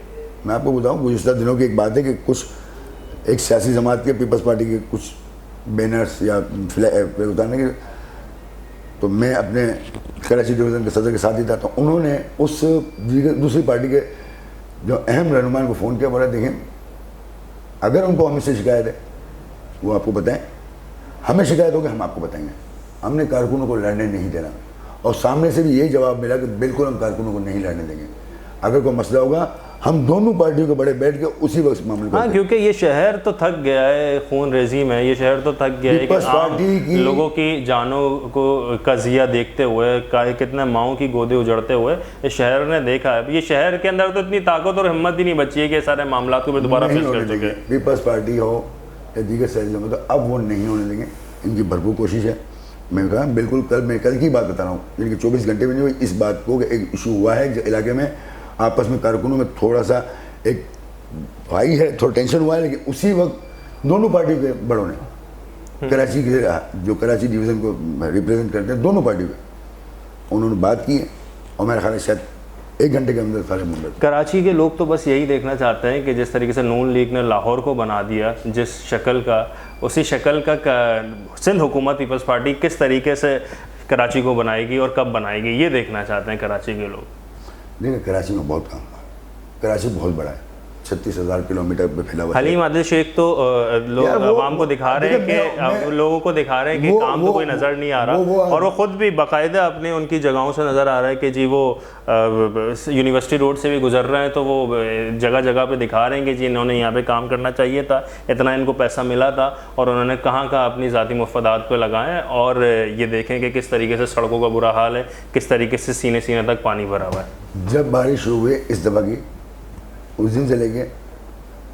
میں آپ کو بتاؤں گزشتہ دنوں کی ایک بات ہے کہ کچھ ایک سیاسی جماعت کے پیپلز پارٹی کے کچھ بینرز یا اتارنے کے, تو میں اپنے کراچی ڈویژن کے صدر کے ساتھ ہی تھا, تو انہوں نے اس دوسری پارٹی کے جو اہم رہنماؤں کو فون کیا, بولا دیکھیں اگر ان کو ہم سے شکایت ہے وہ آپ کو بتائیں, ہمیں شکایت ہوگی ہم آپ کو بتائیں گے. ہم نے کارکنوں کو لڑنے نہیں دینا, اور سامنے سے بھی یہی جواب ملا کہ بالکل ہم کارکنوں کو نہیں لڑنے دیں گے. اگر کوئی مسئلہ ہوگا ہم دونوں پارٹیوں کے بڑے بیٹھ کے اسی وقت معاملے ہاں کیونکہ یہ شہر تو تھک گیا ہے، خون ریزی میں یہ شہر تو تھک گیا ہے کہ عام لوگوں کی جانوں کو کا ضیاء دیکھتے ہوئے کتنے ماؤں کی گودے اجڑتے ہوئے اس شہر نے دیکھا ہے. یہ شہر کے اندر تو اتنی طاقت اور ہمت ہی نہیں بچی ہے کہ سارے معاملات کو بھی دوبارہ فیس کر سکے. پیپلز پارٹی ہو یا دیگر سیاسی جماعت ہو اب وہ نہیں ہونے لگے. ان کی بھرپور کوشش ہے. میں نے کہا بالکل میں کل کی بات بتا رہا ہوں، یعنی کہ 24 گھنٹے میں جو اس بات کو ایک ایشو ہوا ہے علاقے میں آپس میں کارکنوں میں تھوڑا سا ایک بھائی ہے، تھوڑا ٹینشن ہوا ہے، لیکن اسی وقت دونوں پارٹی کے بڑوں نے کراچی کے جو کراچی ڈویژن کو ریپرزینٹ کرتے ہیں دونوں پارٹی پہ انہوں نے بات کی ہے اور میرا خیال ہے شاید 1 گھنٹے کے اندر سارے منڈے. کراچی کے لوگ تو بس یہی دیکھنا چاہتے ہیں کہ جس طریقے سے نون لیگ نے لاہور کو بنا دیا جس شکل کا، اسی شکل کا سندھ حکومت پیپلز پارٹی کس طریقے سے کراچی کو بنائے گی اور کب بنائے گی، یہ دیکھنا چاہتے ہیں کراچی کے لوگ. دیکھیں کراچی میں بہت کام ہوا. کراچی بہت بڑا ہے، 36,000 کلومیٹر پہ پھیلا ہوا. حلیم عادل شیخ تو لوگ عوام کو دکھا رہے ہیں کہ لوگوں کو دکھا رہے ہیں کہ کام تو کوئی نظر نہیں آ رہا، اور وہ خود بھی باقاعدہ اپنے ان کی جگہوں سے نظر آ رہا ہے کہ جی وہ یونیورسٹی روڈ سے بھی گزر رہے ہیں تو وہ جگہ جگہ پہ دکھا رہے ہیں کہ جی انہوں نے یہاں پہ کام کرنا چاہیے تھا، اتنا ان کو پیسہ ملا تھا اور انہوں نے کہاں کہاں اپنی ذاتی مفادات پہ لگائے. اور یہ دیکھیں کہ کس طریقے سے سڑکوں کا برا حال ہے، کس طریقے سے سینے سینے تک پانی بھرا ہوا ہے. جب بارش شروع ہوئی اس دفعہ کی، اس دن سے لے کے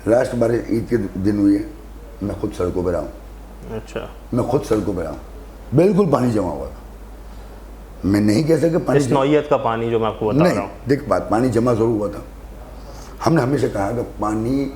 لاسٹ بارش عید کے دن ہوئی ہے، میں خود سڑکوں پہ رہا ہوں. اچھا. میں خود سڑکوں پہ رہا ہوں. بالکل پانی جمع ہوا تھا. میں نہیں کہہ سکتا پانی اس نوعیت کا پانی جو میں آپ کو بتا رہا ہوں. دیکھ بات پانی جمع ضرور ہوا تھا. ہم نے ہمیشہ کہا کہ پانی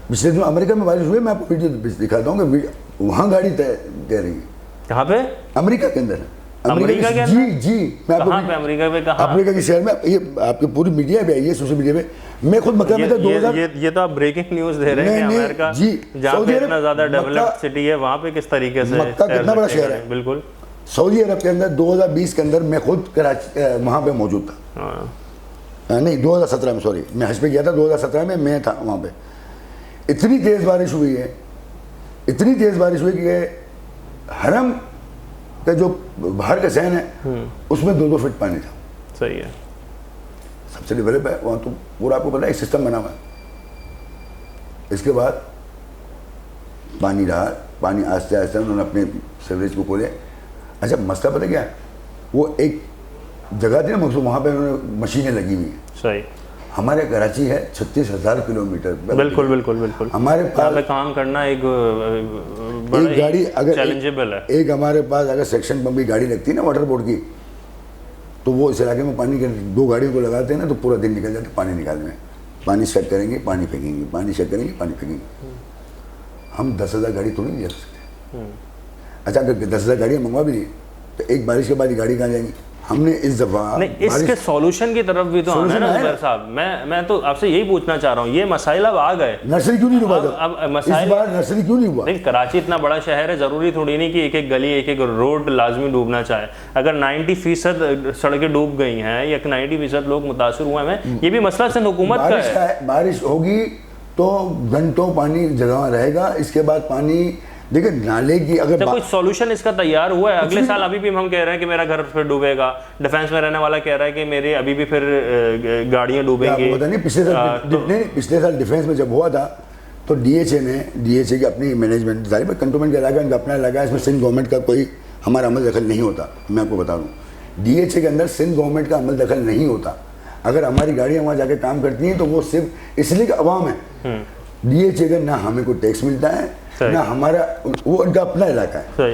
پچھلے دنوں امریکہ میں بارش ہوئی، میں آپ کو ویڈیو دکھاتا ہوں کہ وہاں گاڑی تیرے رہی ہے. کہاں پہ؟ امریکہ کے اندر. امریکہ کے جی جی میں کہاں پہ؟ امریکہ پہ کہاں؟ امریکہ کے شہر میں. یہ آپ کی پوری میڈیا پہ آئی ہے، سوشل میڈیا پہ. میں خود مکہ میں تھا 2000. یہ تو آپ بریکنگ نیوز دے رہے ہیں کہ امریکہ جہاں پہ اتنا زیادہ ڈیولپڈ سٹی ہے وہاں پہ کس طریقے سے مکہ کتنا بڑا شہر ہے. بالکل. سعودی عرب کے اندر 2020 کے اندر میں خود کراچی وہاں پہ موجود تھا. نہیں 2017 میں، سوری میں حج پہ گیا تھا 2017 میں تھا وہاں پہ. اتنی تیز بارش ہوئی ہے، اتنی تیز بارش ہوئی کہ حرم کا جو باہر کا صحن ہے اس میں 2-2 فٹ پانی تھا. صحیح ہے. سب سے ڈیولپ ہے وہاں، تو پورا آپ کو پتا ہے ایک سسٹم بنا ہوا ہے. اس کے بعد پانی رہا، پانی آہستہ آہستہ انہوں نے اپنے سیوریج کو کھولے. اچھا مسئلہ پتہ کیا ہے، وہ ایک جگہ تھی نا مخصوص، وہاں پہ انہوں نے مشینیں لگی ہوئی ہیں. صحیح. ہمارے کراچی ہے 36,000 کلومیٹر. بالکل بالکل بالکل. ہمارے پاس کام کرنا ایک گاڑی اگر چیلنجیبل ہے. ایک ہمارے پاس اگر سیکشن پمپ کی گاڑی لگتی ہے نا واٹر بورڈ کی، تو وہ اس علاقے میں پانی کے 2 گاڑیوں کو لگاتے ہیں نا تو پورا دن نکل جاتا ہے پانی نکالنے میں. پانی سیٹ کریں گے، پانی پھینکیں گے، پانی سیٹ کریں گے، پانی پھینکیں گے. ہم 10,000 گاڑی تھوڑی نہیں جا سکتے. اچھا اگر 10,000 گاڑیاں منگوا بھی دیں تو ایک بارش کے بعد یہ گاڑی کہاں جائیں گی. ہم نے اس دفعہ اس کے سولوشن کی طرف بھی تو آنا ہے نا زبیر صاحب. میں تو آپ سے یہی پوچھنا چاہ رہا ہوں، یہ مسائل اب آ گئے. نرسری کیوں نہیں ڈوبا تھا؟ اب مسائل اس بار نرسری کیوں نہیں ہوا؟ نہیں، کراچی اتنا بڑا شہر ہے، ضروری تھوڑی نہیں کہ ایک ایک گلی ایک ایک روڈ لازمی ڈوبنا چاہے. اگر 90% سڑکیں ڈوب گئی ہیں یا 90% لوگ متاثر ہوئے ہیں، یہ بھی مسئلہ سندھ حکومت کا ہے. بارش ہوگی تو گھنٹوں پانی جگہ رہے گا. اس کے بعد پانی دیکھیں نالے کی اگر کوئی سولوشن اس کا تیار ہوا ہے. اگلے سال ابھی بھی ہم کہہ رہے ہیں کہ میرا گھر پھر ڈوبے گا. ڈیفینس میں رہنے والا کہہ رہا ہے کہ میرے ابھی بھی پھر گاڑیاں ڈوبیں گی. پتہ نہیں پچھلے سال ڈیفینس میں جب ہوا تھا تو ڈی ایچ اے کی اپنی مینجمنٹ، ظاہر ہے کنٹونمنٹ کا علاقہ ان کا اپنا علاقہ ہے، اس میں سندھ گورنمنٹ کا کوئی ہمارا عمل دخل نہیں ہوتا. میں آپ کو بتا دوں ڈی ایچ اے کے اندر سندھ گورنمنٹ کا عمل دخل نہیں ہوتا. اگر ہماری گاڑیاں وہاں جا کے کام کرتی ہیں تو وہ صرف اس لیے کہ عوام ہے. ڈی ایچ اے کا نہ ہمیں کوئی ٹیکس ملتا ہے نہ ہمارا، وہ ان کا اپنا علاقہ ہے.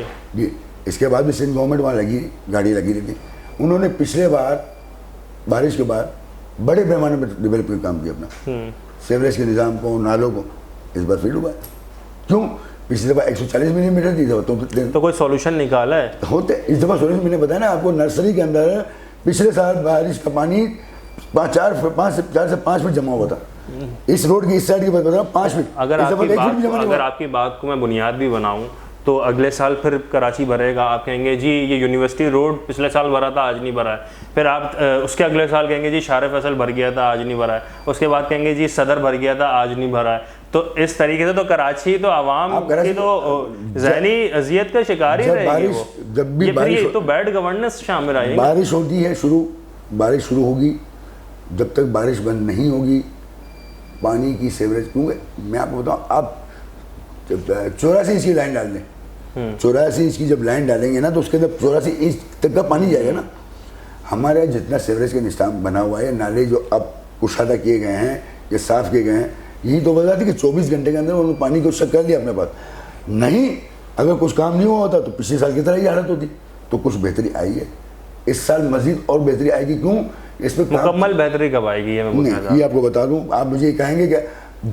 اس کے بعد بھی سندھ گورنمنٹ وہاں گاڑی لگی رہی تھی. انہوں نے پچھلے بار بارش کے بعد بڑے پیمانے پر ڈیولپ کا کام کیا اپنا، سیوریج کے نظام کو، نالوں کو. اس بار فیل ہوا ہے. کیوں؟ پچھلی دفعہ 140 ملی میٹر تھی تو کوئی سولوشن نکالا ہے ہوتے. اس دفعہ سولوشن میں نے بتایا نا آپ کو، نرسری کے اندر پچھلے سال بارش کا پانی 4 سے 5 فٹ جمع ہوا تھا. اس روڈ کی اس سائڈ کی بات بتا رہا ہوں 5 فٹ. اگر آپ کی بات کو میں بنیاد بھی بناؤں تو اگلے سال پھر کراچی بھرے گا. آپ کہیں گے جی یہ یونیورسٹی روڈ پچھلے سال بھرا تھا آج نہیں بھرا ہے. پھر آپ اس کے اگلے سال کہیں گے جی شار فیصل بھر گیا تھا آج نہیں بھرا ہے. اس کے بعد کہیں گے جی صدر بھر گیا تھا آج نہیں بھرا ہے. تو اس طریقے سے تو کراچی تو عوام کی تو ذہنی اذیت کا شکار ہی رہے گی. جب بھی بارش تو بیڈ گورننس شامل آئی. بارش ہوتی ہے بارش شروع ہوگی، جب تک بارش بند نہیں ہوگی پانی کی سیوریج. کیونکہ میں آپ کو بتاؤں, آپ 84 انچ کی لائن ڈال دیں, 84 انچ کی جب لائن ڈالیں گے نا تو اس کے اندر 84 انچ تک کا پانی جائے گا نا. ہمارے جتنا سیوریج کا نظام بنا ہوا ہے, نالے جو اب کشادہ کیے گئے ہیں یا صاف کیے گئے ہیں, یہی تو وجہ تھی کہ 24 گھنٹے کے اندر انہوں نے پانی کو شک کر لیا اپنے پاس. نہیں, اگر کچھ کام نہیں ہوا ہوتا تو پچھلے سال کی طرح یہ حالت ہوتی. تو کچھ بہتری آئی ہے اس سال, مزید اور بہتری آئے گی. کیوں اس پہ مکمل بہتری کب آئے گی یہ آپ کو بتا دوں. آپ مجھے یہ کہیں گے کہ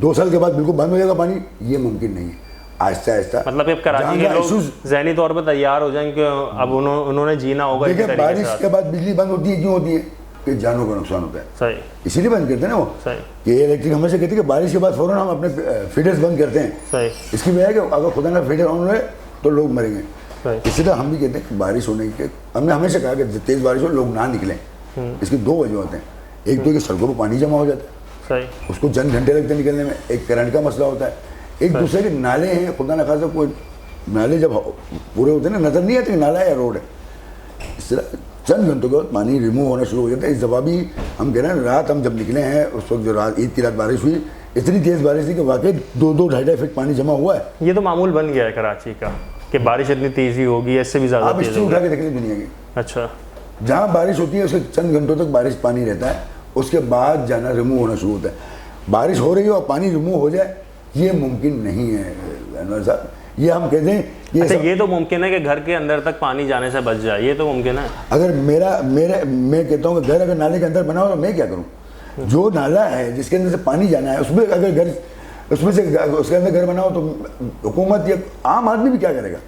2 سال کے بعد بالکل بند ہو جائے گا پانی, یہ ممکن نہیں ہے. آہستہ آہستہ مطلب اب کراچی کے لوگ ذہنی طور پہ تیار ہو جائیں کہ اب انہوں نے جینا ہوگا. دیکھیں بارش کے بعد بجلی بند ہوتی ہے, کیوں ہوتی ہے؟ کہ جانوں کا نقصان ہوتا ہے. صحیح, اسی لیے بند کرتے ہیں نا وہ. صحیح, یہ الیکٹرک ہمیشہ کہتے ہیں کہ بارش کے بعد فوراً ہم اپنے فیڈرز بند کرتے ہیں. صحیح, اس کی وجہ ہے کہ اگر خدا نہ فیڈر آن ہوئے تو لوگ مریں گے. اسی طرح ہم بھی کہتے ہیں کہ بارش ہونے کے, ہم نے ہمیشہ کہا کہ تیز بارش ہو لوگ نہ نکلیں. اس کی 2 وجوہات ہیں. ایک تو کہ سڑکوں پہ پانی جمع ہو جاتا ہے, صحیح, اس کو چند گھنٹے لگتے ہیں نکلنے میں. ایک کرنٹ کا مسئلہ ہوتا ہے. ایک دوسرے کے نالے ہیں, خدا نخواستہ کوئی نالے جب پورے ہوتے ہیں نا نظر نہیں آتے کہ نالا ہے یا روڈ ہے. اس طرح چند گھنٹوں کے بعد پانی ریموو ہونا شروع ہو جاتا ہے. اس دفعہ بھی ہم کہہ رہے ہیں رات ہم جب نکلے ہیں اس وقت جو رات عید کی رات بارش ہوئی, اتنی تیز بارش تھی کہ واقعی 2-2.5 فٹ پانی جمع ہوا ہے. یہ تو معمول بن گیا ہے کراچی کا کہ بارش اتنی تیزی ہوگی, اس سے بھی زیادہ آپ اس سے اٹھا کے دیکھ لیں دنیا کی. اچھا, جہاں بارش ہوتی ہے اس کے چند گھنٹوں تک بارش پانی رہتا ہے, اس کے بعد جانا ریموو ہونا شروع ہوتا ہے. بارش ہو رہی ہو اور پانی ریموو ہو جائے یہ ممکن نہیں ہے انور صاحب. یہ ہم کہتے ہیں یہ تو ممکن ہے کہ گھر کے اندر تک پانی جانے سے بچ جائے, یہ تو ممکن ہے. اگر میں کہتا ہوں کہ گھر اگر نالے کے اندر بنا ہو تو میں کیا کروں؟ جو نالا ہے جس کے اندر سے پانی جانا ہے اس میں اگر گھر اس میں سے اس کے اندر گھر بنا ہو تو حکومت یا عام آدمی بھی کیا کرے گا؟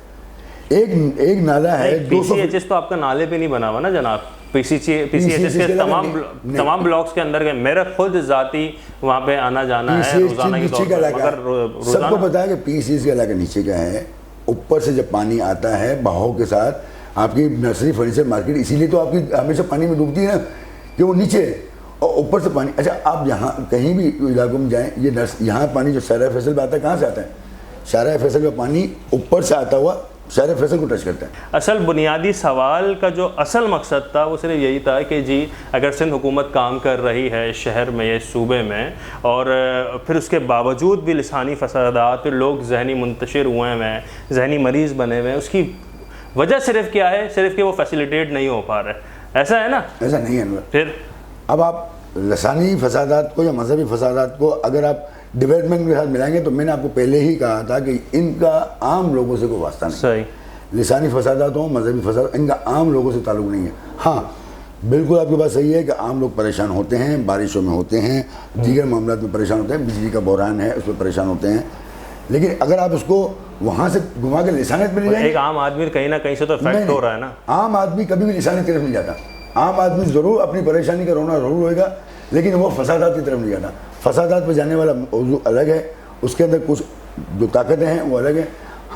ایک نالا ہے. پی سی ایچ ایس تو آپ کا نالے پہ نہیں بنا ہوا نا جناب. پی سی ایچ ایس کے تمام بلاکس کے اندر میرا خود ذاتی وہاں پہ آنا جانا ہے روزانہ کی طور پر. مگر سب کو پتا ہے کہ پی سی ایچ کا علاقہ نیچے کا ہے. اوپر سے جب پانی آتا ہے بہاؤ کے ساتھ, آپ کی نرسری فرنیچر مارکیٹ اسی لیے تو آپ کی ہمیشہ پانی میں ڈوبتی ہے نا کہ وہ نیچے اور اوپر سے پانی. اچھا آپ یہاں کہیں بھی علاقوں میں جائیں, یہ یہاں پانی جو شارع فیصل پہ آتا ہے کہاں سے آتا ہے؟ شارع فیصل کا پانی اوپر سے آتا ہوا شارع فیصل کو ٹچ کرتا ہے. اصل بنیادی سوال کا جو اصل مقصد تھا وہ صرف یہی تھا کہ جی اگر سندھ حکومت کام کر رہی ہے شہر میں یا صوبے میں, اور پھر اس کے باوجود بھی لسانی فسادات, پھر لوگ ذہنی منتشر ہوئے ہیں, ذہنی مریض بنے ہوئے ہیں, اس کی وجہ صرف کیا ہے؟ صرف کہ وہ فیسیلیٹیٹ نہیں ہو پا رہے. ایسا ہے نا؟ ایسا نہیں ہے انور. پھر اب آپ لسانی فسادات کو یا مذہبی فسادات کو اگر آپ ڈیولپمنٹ کے ساتھ ملائیں گے تو میں نے آپ کو پہلے ہی کہا تھا کہ ان کا عام لوگوں سے کوئی واسطہ نہیں. صحیح. لسانی فسادات ہوں مذہبی فساد, ان کا عام لوگوں سے تعلق نہیں ہے. ہاں بالکل آپ کی بات صحیح ہے کہ عام لوگ پریشان ہوتے ہیں, بارشوں میں ہوتے ہیں, دیگر معاملات میں پریشان ہوتے ہیں, بجلی کا بحران ہے اس میں پریشان ہوتے ہیں. لیکن اگر آپ اس کو وہاں سے گھما کے لسانیت میں لے جائیں, ایک عام آدمی کہیں نہ کہیں سے تو افیکٹ ہو رہا ہے نا. عام آدمی کبھی بھی لسانیت کی طرف نہیں جاتا. عام آدمی ضرور اپنی پریشانی کا رونا ضرور ہوئے گا لیکن وہ فسادات کی طرف نہیں جاتا. فسادات پہ جانے والا موضوع الگ ہے, اس کے اندر کچھ جو طاقتیں ہیں وہ الگ ہیں.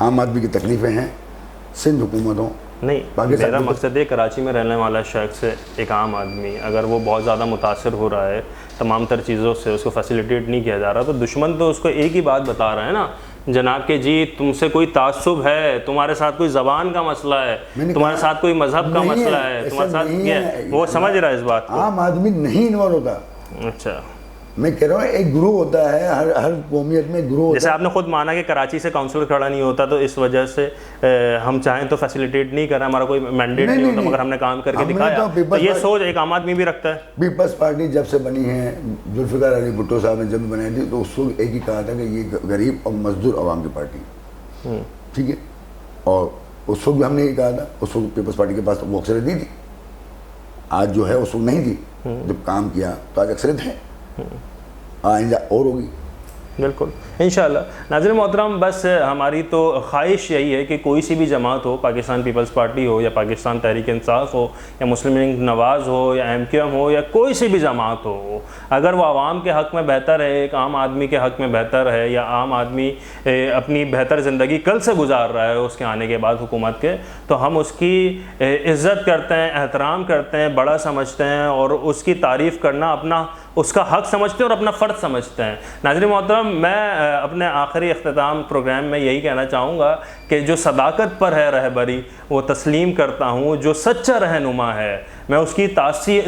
عام آدمی کی تکلیفیں ہیں, سندھ حکومتوں نہیں. میرا مقصد ہے کراچی میں رہنے والا شخص, ایک عام آدمی, اگر وہ بہت زیادہ متاثر ہو رہا ہے تمام تر چیزوں سے, اس کو فیسیلیٹیٹ نہیں کیا جا رہا, تو دشمن تو اس کو ایک ہی بات بتا رہا ہے نا جناب کہ جی تم سے کوئی تعصب ہے, تمہارے ساتھ کوئی زبان کا مسئلہ ہے, تمہارے ساتھ کوئی مذہب کا مسئلہ ہے, تمہارے ساتھ یہ وہ سمجھ رہا ہے اس بات کو. عام آدمی نہیں انوالو ہوتا. اچھا, میں کہہ رہا ہوں ایک گروہ ہوتا ہے, ہر قومیت میں گروہ ہوتا ہے. جیسے آپ نے خود مانا کہ کراچی سے کاؤنسلر کھڑا نہیں ہوتا تو اس وجہ سے ہم چاہیں تو فیسیلیٹیٹ نہیں کر رہا, ہمارا کوئی مینڈیٹ نہیں ہوتا, مگر ہم نے کام کر کے دکھایا. تو یہ سوچ ایک عام آدمی بھی رکھتا ہے. پیپلز پارٹی جب سے بنی ہے, ذوالفقار علی بھٹو صاحب نے جب بنائی تھی تو اس وقت ایک ہی کہا تھا کہ یہ غریب اور مزدور عوام کی پارٹی, ٹھیک ہے. اور اس وقت بھی ہم نے یہ کہا تھا, اس وقت پیپلز پارٹی کے پاس وہ اکثریت نہیں تھی. آج جو ہے اس وقت نہیں تھی, جب کام کیا تو آج اکثریت ہے, آئندہ اور ہوگی. بالکل انشاءاللہ. ناظرین محترم, بس ہماری تو خواہش یہی ہے کہ کوئی سی بھی جماعت ہو, پاکستان پیپلز پارٹی ہو یا پاکستان تحریک انصاف ہو یا مسلم لیگ نواز ہو یا ایم کیو ایم ہو یا کوئی سی بھی جماعت ہو, اگر وہ عوام کے حق میں بہتر ہے, ایک عام آدمی کے حق میں بہتر ہے, یا عام آدمی اپنی بہتر زندگی کل سے گزار رہا ہے اس کے آنے کے بعد حکومت کے, تو ہم اس کی عزت کرتے ہیں, احترام کرتے ہیں, بڑا سمجھتے ہیں, اور اس کی تعریف کرنا اپنا اس کا حق سمجھتے ہیں اور اپنا فرض سمجھتے ہیں۔ ناظرین محترم، میں اپنے آخری اختتام پروگرام میں یہی کہنا چاہوں گا کہ جو صداقت پر ہے رہبری وہ تسلیم کرتا ہوں، جو سچا رہنما ہے میں اس کی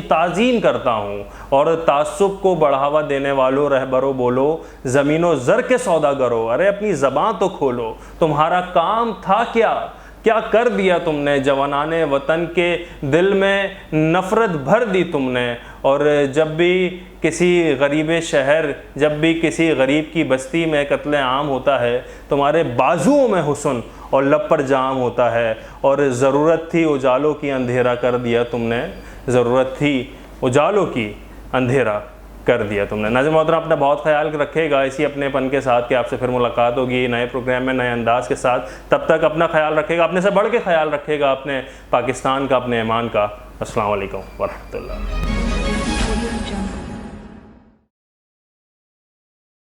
تعظیم کرتا ہوں، اور تعصب کو بڑھاوا دینے والوں رہبروں بولو زمین و زر کے سوداگرو، ارے اپنی زبان تو کھولو، تمہارا کام تھا کیا کر دیا تم نے؟ جوانان وطن کے دل میں نفرت بھر دی تم نے، اور جب بھی کسی غریب شہر، جب بھی کسی غریب کی بستی میں قتل عام ہوتا ہے تمہارے بازوؤں میں حسن اور لب پر جام ہوتا ہے، اور ضرورت تھی اجالوں کی اندھیرا کر دیا تم نے، ضرورت تھی اجالوں کی اندھیرا کر دیا تم نے۔ ناظرین محترم، اپنا بہت خیال رکھے گا اسی اپنے پن کے ساتھ کہ آپ سے پھر ملاقات ہوگی نئے پروگرام میں نئے انداز کے ساتھ۔ تب تک اپنا خیال رکھے گا، اپنے سے بڑھ کے خیال رکھے گا، اپنے پاکستان کا، اپنے ایمان کا۔ السلام علیکم ورحمۃ اللہ۔